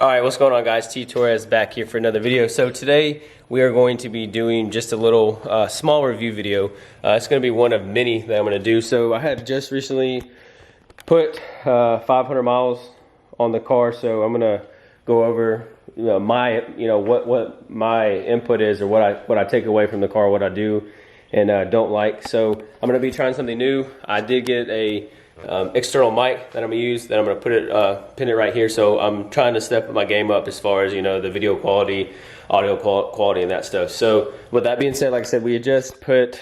Alright, what's going on, guys? T Torres back here for another video. So today we are going to be doing just a little small review video. It's going to be one of many that I'm going to do. So I had just recently put 500 miles on the car, so I'm going to go over my what my input is, or what I take away from the car, what I do and don't like. So I'm going to be trying something new. I did get a external mic that I'm gonna use, that I'm gonna put it pin it right here. So I'm trying to step my game up as far as the video quality, audio quality, and that stuff. So with that being said, like I said, we had just put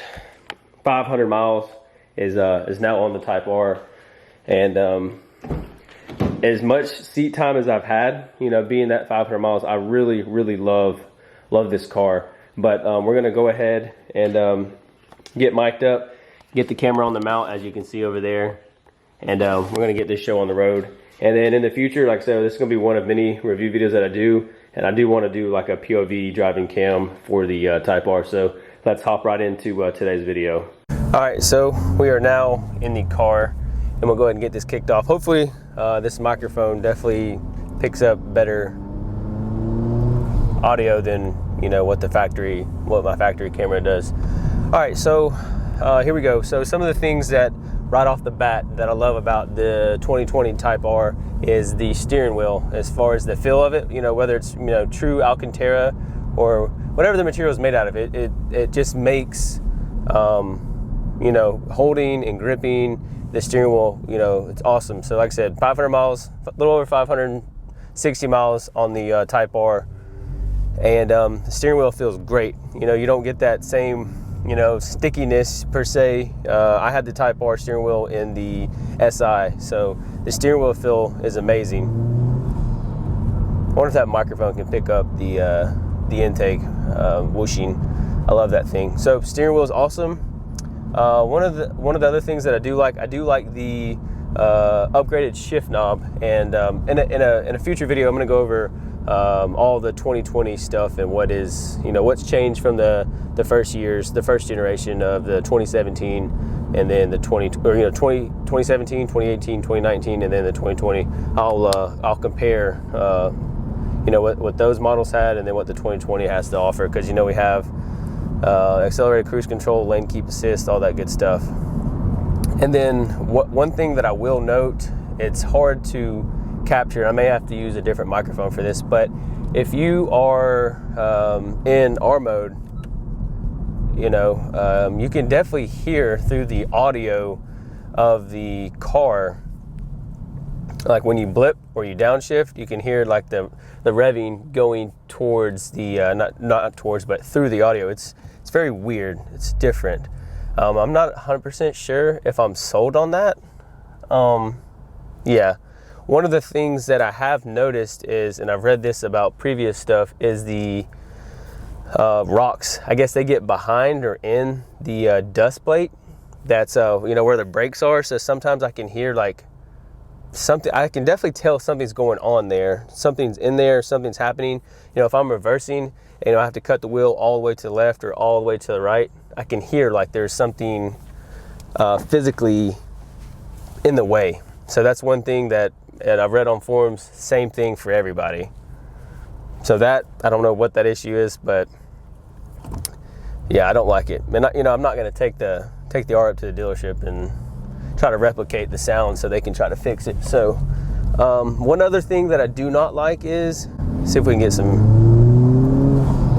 500 miles is now on the Type R, and as much seat time as I've had, being that 500 miles, I really love this car. But we're gonna go ahead and get mic'd up, get the camera on the mount, as you can see over there. And we're going to get this show on the road. And then in the future, like I said, this is going to be one of many review videos that I do. And I do want to do like a POV driving cam for the Type R. So let's hop right into today's video. All right, so we are now in the car, and we'll go ahead and get this kicked off. Hopefully this microphone definitely picks up better audio than what my factory camera does. All right, so here we go. So some of the things that right off the bat that I love about the 2020 Type R is the steering wheel, as far as the feel of it. Whether it's true Alcantara or whatever the material is made out of, it just makes holding and gripping the steering wheel, it's awesome. So like I said, 500 miles, a little over 560 miles on the Type R, and the steering wheel feels great. You don't get that same stickiness per se. I had the Type R steering wheel in the SI, so the steering wheel feel is amazing. I wonder if that microphone can pick up the intake whooshing. I love that thing. So steering wheel is awesome. One of the other things that I do like the upgraded shift knob, and in a future video I'm going to go over all the 2020 stuff and what's changed from the first generation of the 2017, and then the 2017, 2018, 2019, and then the 2020. I'll compare what those models had and then what the 2020 has to offer, because we have accelerated cruise control, lane keep assist, all that good stuff. And then one thing that I will note, it's hard to capture. I may have to use a different microphone for this, but if you are in R mode, you can definitely hear through the audio of the car, like when you blip or you downshift, you can hear like the revving going towards the not towards, but through the audio. It's very weird. It's different. I'm not 100% sure if I'm sold on that. Yeah. One of the things that I have noticed is, and I've read this about previous stuff, is the rocks. I guess they get behind or in the dust plate. That's where the brakes are. So sometimes I can hear like something. I can definitely tell something's going on there. Something's in there. Something's happening. If I'm reversing and I have to cut the wheel all the way to the left or all the way to the right, I can hear like there's something physically in the way. So that's one thing that I've read on forums. Same thing for everybody. So that, I don't know what that issue is, but yeah, I don't like it. And I'm not going to take the R up to the dealership and try to replicate the sound so they can try to fix it. So one other thing that I do not like is, see if we can get some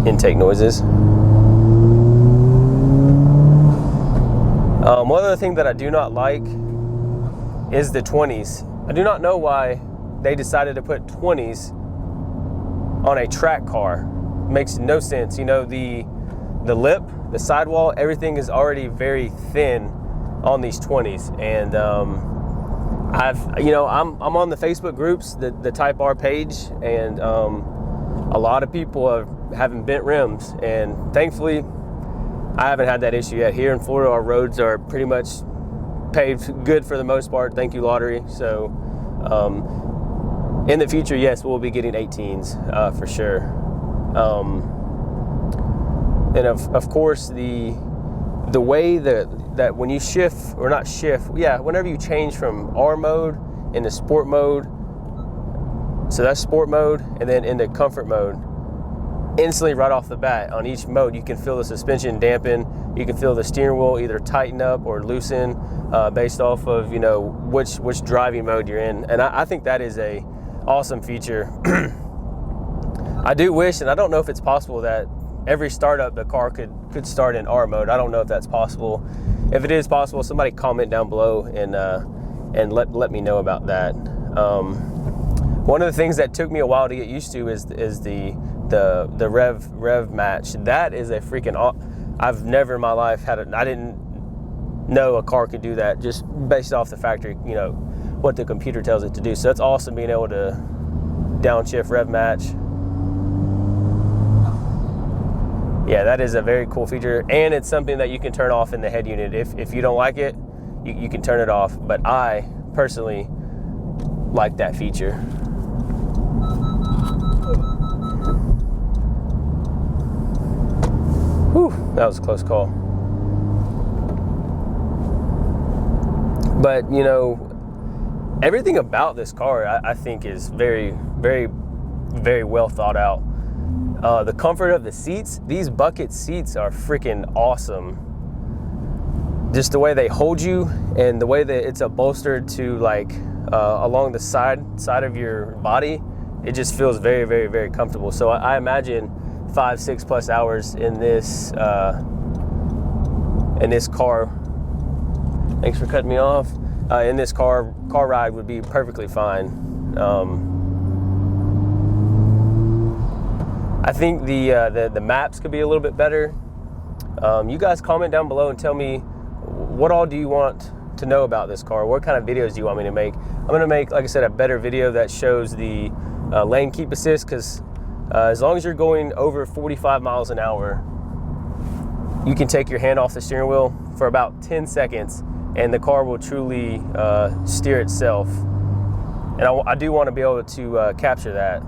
intake noises. One other thing that I do not like is the 20s. I do not know why they decided to put 20s on a track car. Makes no sense. the lip, the sidewall, everything is already very thin on these 20s, and I'm on the Facebook groups, the Type R page, and a lot of people are having bent rims, and thankfully I haven't had that issue yet. Here in Florida, our roads are pretty much paved good for the most part. Thank you, lottery. So in the future, yes, we'll be getting 18s for sure. And of course, the way that when you shift, or not shift, yeah, whenever you change from R mode into sport mode, So that's sport mode, and then into comfort mode. Instantly right off the bat, on each mode, you can feel the suspension dampen. You can feel the steering wheel either tighten up or loosen based off of, you know, which driving mode you're in. And I think that is a awesome feature. I do wish, and I don't know if it's possible, that every startup the car could start in R mode. I don't know if that's possible. If it is possible, somebody comment down below and let me know about that. One of the things that took me a while to get used to is the rev match. That is a freaking, I've never in my life I didn't know a car could do that just based off the factory, you know, what the computer tells it to do. So that's awesome, being able to downshift rev match. Yeah, that is a very cool feature, and it's something that you can turn off in the head unit. If you don't like it, you can turn it off, but I personally like that feature. Whew, that was a close call. But, you know, everything about this car I think is very, very, very well thought out. The comfort of the seats, these bucket seats are freaking awesome. Just the way they hold you, and the way that it's upholstered to, like, along the side of your body, it just feels very, very, very comfortable. So I imagine 5-6 plus hours in this car. Thanks for cutting me off. In this car ride would be perfectly fine. I think the maps could be a little bit better. You guys comment down below and tell me, what all do you want to know about this car? What kind of videos do you want me to make? I'm gonna make, like I said, a better video that shows the lane keep assist, because as long as you're going over 45 miles an hour, you can take your hand off the steering wheel for about 10 seconds and the car will truly steer itself. And I do want to be able to capture that,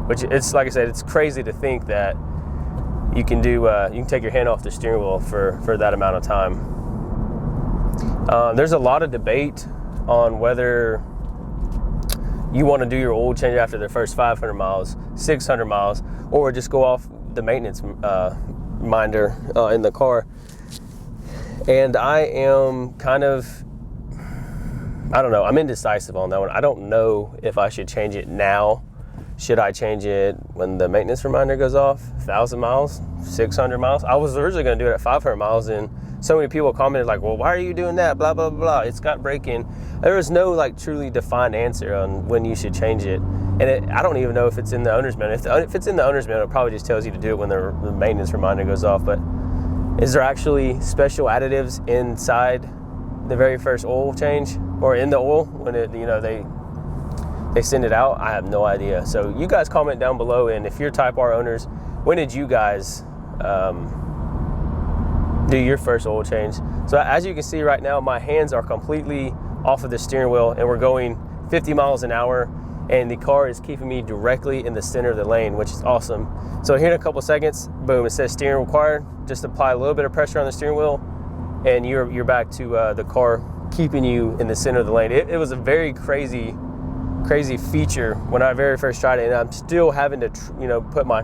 which it's, like I said, it's crazy to think that you can do, you can take your hand off the steering wheel for that amount of time. There's a lot of debate on whether you want to do your oil change after the first 500 miles, 600 miles, or just go off the maintenance minder in the car. And I am kind of, I don't know, I'm indecisive on that one. I don't know if I should change it now. Should I change it when the maintenance reminder goes off? 1,000 miles, 600 miles? I was originally going to do it at 500 miles, and so many people commented like, well, why are you doing that? Blah, blah, blah. It's got braking. There was no like truly defined answer on when you should change it. And I don't even know if it's in the owner's manual. If it's in the owner's manual, it probably just tells you to do it when the maintenance reminder goes off. But is there actually special additives inside the very first oil change, or in the oil when it, you know, they send it out? I have no idea. So you guys comment down below, and if you're Type R owners, when did you guys do your first oil change? So as you can see right now, my hands are completely off of the steering wheel, and we're going 50 miles an hour, and the car is keeping me directly in the center of the lane, which is awesome. So here in a couple seconds, boom, it says steering required. Just apply a little bit of pressure on the steering wheel, and you're back to the car keeping you in the center of the lane. It was a very crazy feature when I very first tried it, and I'm still having to put my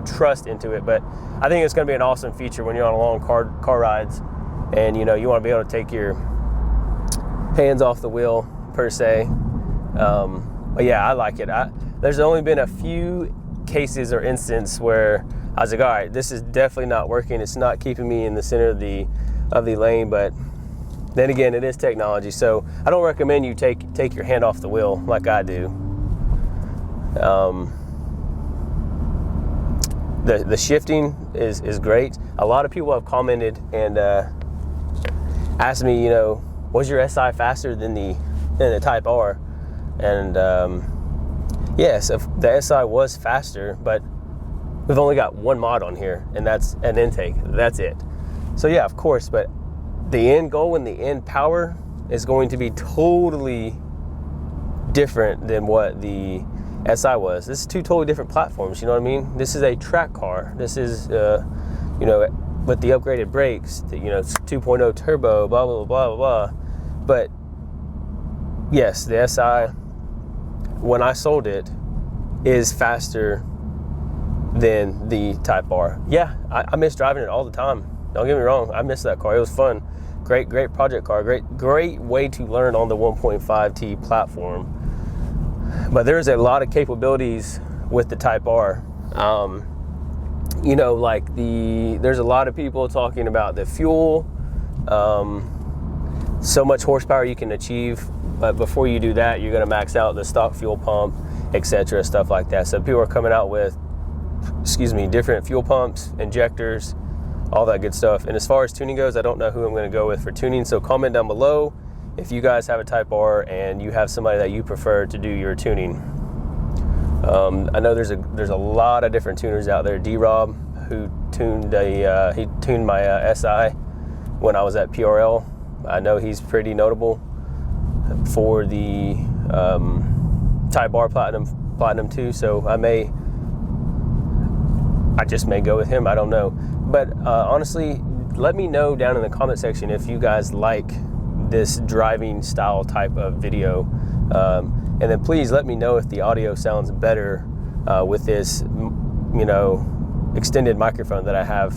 trust into it. But I think it's going to be an awesome feature when you're on long car rides, and you want to be able to take your hands off the wheel per se. But yeah, I like it. There's only been a few cases or instances where I was like, all right, this is definitely not working. It's not keeping me in the center of the lane. But then again, it is technology, so I don't recommend you take your hand off the wheel like I do. The shifting is great. A lot of people have commented and asked me, was your SI faster than the Type R? And yes, the SI was faster, but we've only got one mod on here, and that's an intake. That's it. So yeah, of course, but the end goal and the end power is going to be totally different than what the SI was. This is two totally different platforms, you know what I mean? This is a track car. This is, with the upgraded brakes, 2.0 turbo, blah, blah, blah, blah, blah. But yes, the SI, when I sold it, is faster than the Type R. Yeah, I miss driving it all the time. Don't get me wrong, I miss that car. It was fun. Great project car. Great way to learn on the 1.5T platform. But there's a lot of capabilities with the Type R. You know, like there's a lot of people talking about the fuel, so much horsepower you can achieve, but before you do that, you're going to max out the stock fuel pump, etc., stuff like that. So people are coming out with, different fuel pumps, injectors, all that good stuff. And as far as tuning goes, I don't know who I'm going to go with for tuning. So comment down below if you guys have a Type R and you have somebody that you prefer to do your tuning. I know there's a lot of different tuners out there. D-Rob, who tuned he tuned my SI when I was at PRL. I know he's pretty notable for the Type R Platinum 2. So I just may go with him. I don't know. But honestly, let me know down in the comment section if you guys like this driving style type of video. And then please let me know if the audio sounds better with this, extended microphone that I have,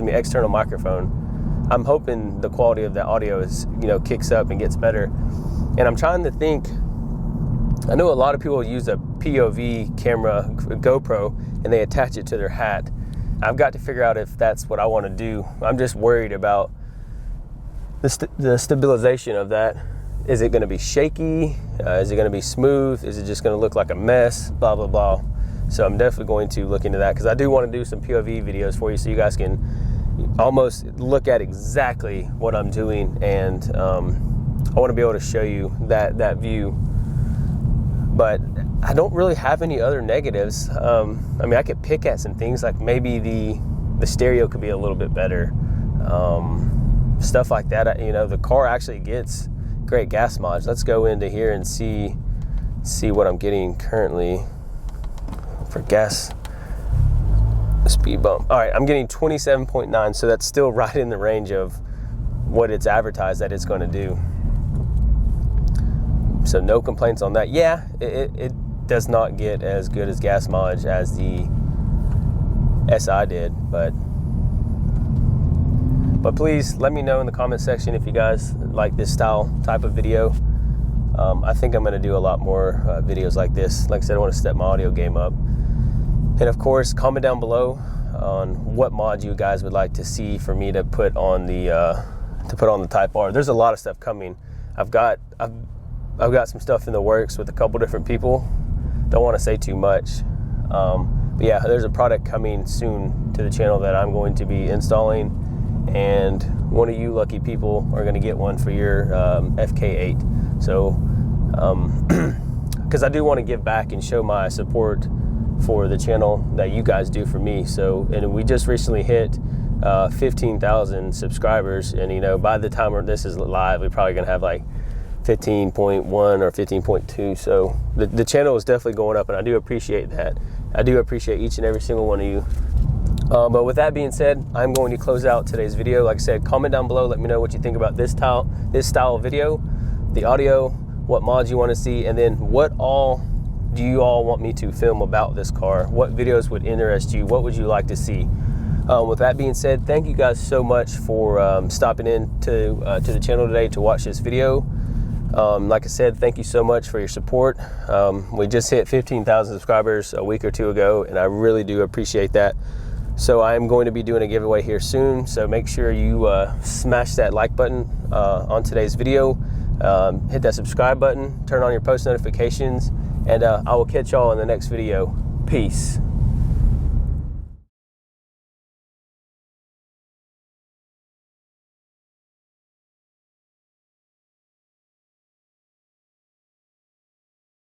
external microphone. I'm hoping the quality of the audio is, kicks up and gets better. And I'm trying to think, I know a lot of people use a POV camera, GoPro, and they attach it to their hat. I've got to figure out if that's what I want to do. I'm just worried about the stabilization of that. Is it going to be shaky? Is it going to be smooth? Is it just going to look like a mess? Blah, blah, blah. So I'm definitely going to look into that, because I do want to do some POV videos for you so you guys can almost look at exactly what I'm doing. And I want to be able to show you that view. But I don't really have any other negatives. I could pick at some things, like maybe the stereo could be a little bit better. Stuff like that. The car actually gets great gas mileage. Let's go into here and see what I'm getting currently for gas speed bump. All right, I'm getting 27.9, so that's still right in the range of what it's advertised that it's going to do. So no complaints on that. Yeah, it does not get as good as gas mileage as the SI did, but please let me know in the comment section if you guys like this type of video. I think I'm going to do a lot more videos like this. Like I said, I want to step my audio game up. And of course, comment down below on what mods you guys would like to see for me to put on the Type R. There's a lot of stuff coming. I've got some stuff in the works with a couple different people. Don't want to say too much. But yeah, there's a product coming soon to the channel that I'm going to be installing, and one of you lucky people are going to get one for your FK8. So, because I do want to give back and show my support for the channel that you guys do for me. So, and we just recently hit 15,000 subscribers, and by the time this is live, we're probably going to have like 15.1 or 15.2. So the channel is definitely going up, and I do appreciate that. I do appreciate each and every single one of you. But with that being said, I'm going to close out today's video. Like I said, comment down below, let me know what you think about this style of video, the audio, what mods you want to see, and then what all do you all want me to film about this car? What videos would interest you? What would you like to see? With that being said, thank you guys so much for stopping in to the channel today to watch this video. Like I said, thank you so much for your support. We just hit 15,000 subscribers a week or two ago, and I really do appreciate that. So I'm going to be doing a giveaway here soon, so make sure you smash that like button on today's video, hit that subscribe button, turn on your post notifications, and I will catch y'all in the next video. Peace.